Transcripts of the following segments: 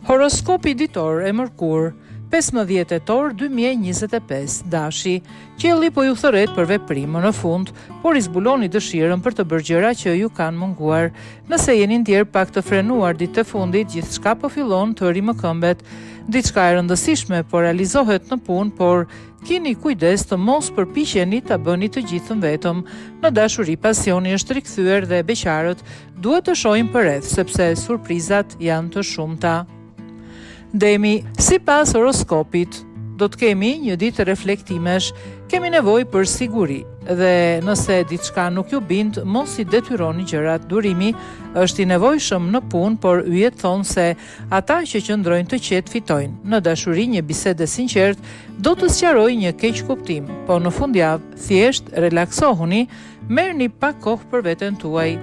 Horoskopi ditor e Mërkur, 15 tetor 2025, Dashi. Qielli po ju thërret për veprimë në fund, por i zbuloni dëshirën për të bërë gjëra që ju kanë munguar. Nëse jeni ndjer pak të frenuar ditë të fundit, gjithçka po fillon të rimëkëmbet. Diçka e rëndësishme po realizohet në punë, por keni kujdes të mos përpiqeni ta bëni të gjithën vetëm. Në dashuri pasioni është rikthyer dhe beqarët duhet të shohin përreth sepse surprizat janë të shumta. Demi, sipas horoskopit, do të kemi një ditë reflektimesh, kemi nevojë për siguri dhe nëse diçka nuk ju bind, mos i detyroni gjërat. Durimi është i nevojshëm në punë, por yjet thonë se ata që qëndrojnë të qetë fitojnë. Në dashuri një bisedë e sinqert do të sqarojë një keq kuptim, po në fundjavë thjesht relaksohuni, merrni pak kohë për veten tuaj.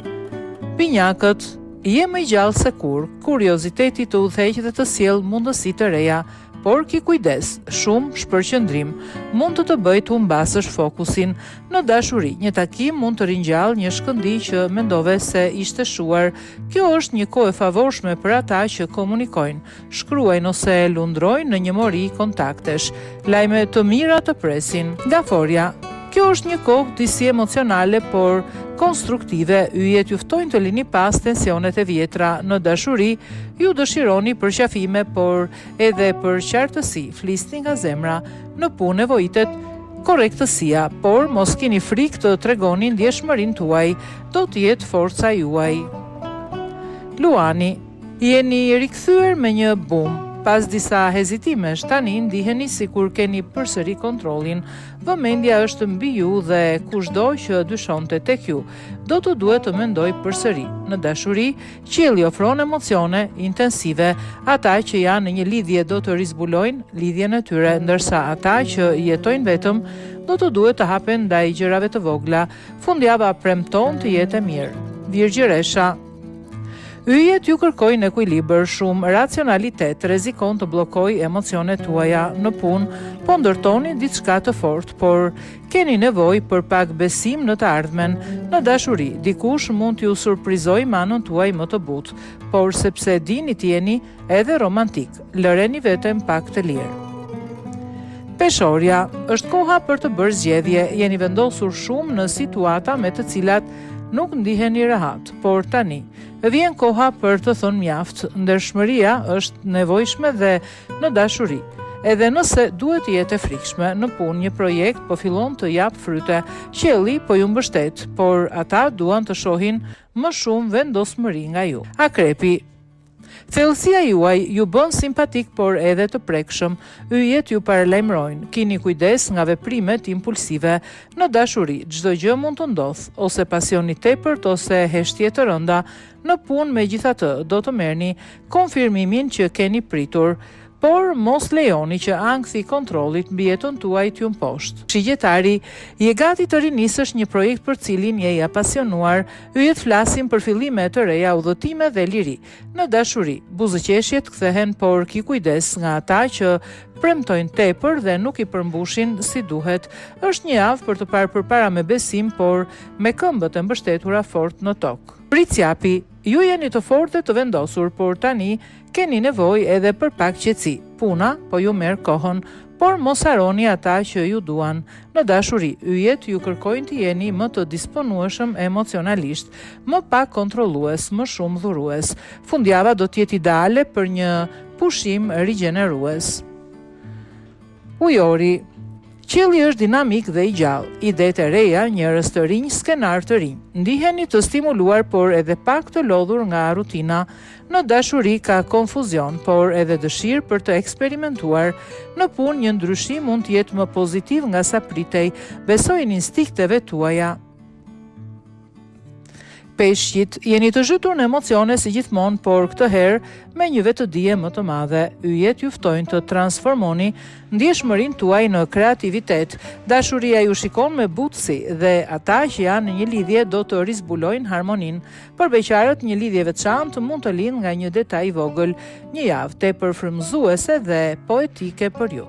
Pinjakët, je më i gjallë se kur, kurioziteti të udhëheq dhe të sjell mundësi të reja, por ki kujdes, shumë shpërqendrim mund të bëjë të humbasësh fokusin. Në dashuri, një takim mund të ringjallë një shkëndi që mendove se ishte shuar. Kjo është një kohë e favorshme për ata që komunikojnë, shkruajnë ose lundrojnë në një mori kontaktesh. Lajme të mira të presin. Gaforia, kjo është një kohë disi emocionale, por konstruktive. Yjet ju ftojnë të lini pas tensionet e vjetra. Në dashuri, ju dëshironi përqafime, por edhe për qartësi. Flisni nga zemra. Në punë nevojitet korrektësia, por mos keni frikë të tregoni ndjeshmërinë tuaj. Do të jetë forca juaj. Luani, jeni rikthyer me një bum. Pas disa hezitimesh, tani ndiheni sikur keni përsëri kontrollin. Vëmendja është mbi ju dhe kushdo që dyshonte tek ju, do të duhet të mendoj përsëri. Në dashuri, qielli ofron emocione intensive. Ata që janë në një lidhje do të rizbulojnë lidhjen e tyre, ndërsa ata që jetojnë vetëm do të duhet të hapen ndaj gjërave të vogla. Fundjava premton të jetë e mirë. Virgjëresha, yjet ju kërkojnë ekuilibër, shumë racionalitet rrezikon të bllokojë emocionet tuaja. Në punë, po ndërtoni diçka të fortë, por keni nevojë për pak besim në të ardhmen. Në dashuri, dikush mund t'ju surprizojë me anën tuaj më të butë, por sepse dini të jeni edhe romantik, lëreni veten pak të lirë. Peshorja, është koha për të bërë zgjedhje. Jeni vendosur shumë në situata me të cilat nuk ndiheni rehat, por tani vjen koha për të thënë mjaft. Ndershmëria është nevojshme dhe në dashuri. Edhe nëse duhet të jetë e frikshme, në punë një projekt po fillon të jap fryte. Qielli po ju mbështet, por ata duan të shohin më shumë vendosmëri nga ju. Akrepi, thellësia juaj ju bën simpatik, por edhe të prekshëm. Yjet ju paralajmërojnë. Keni kujdes nga veprimet impulsive. Në dashuri, çdo gjë mund të ndodhë, ose pasioni tepërt ose heshtje të rënda. Në punë, megjithatë, do të merrni konfirmimin që keni pritur, por mos lejoni që ankthi i kontrollit mbi jetën tuaj t'ju mposhtë. Shigjetari, je gati të rinisësh një projekt për cilin je i apasionuar. Yjet flasin për fillime të reja, udhëtime dhe liri. Në dashuri, buzëqeshjet kthehen, por ki kujdes nga ata që premtojnë tepër dhe nuk i përmbushin si duhet. Është një javë për të parë përpara me besim, por me këmbët e mbështetura fort në tokë. Pricjapi, ju jeni të fortë dhe të vendosur, por tani keni nevojë edhe për pak qetësi. Puna po ju merr kohën, por mos harroni ata që ju duan. Në dashuri, yjet ju kërkojnë të jeni më të disponueshëm emocionalisht, më pak kontrollues, më shumë dhurues. Fundjava do të jetë ideale për një pushim rigjenerues. Ujori, qielli është dinamik dhe i gjallë. Idetë e reja, njerëz të rinj, skenar të rinj. Ndiheni të stimuluar, por edhe pak të lodhur nga rutina. Në dashuri ka konfuzion, por edhe dëshirë për të eksperimentuar. Në punë, një ndryshim mund të jetë më pozitiv nga sa pritej. Besojini instinkteve tuaja. Peshqit, jeni të zhytur në emocione si gjithmonë, por këtë herë me një vetëdije më të madhe. Yjet ju ftojnë të transformoni ndjeshmërinë tuaj në kreativitet. Dashuria ju shikon me butësi dhe ata që janë në një lidhje do të rizbulojnë harmoninë. Për beqarët, një lidhje veçantë mund të lindë nga një detaj i vogël. Një javë tepër frymëzuese dhe poetike për ju.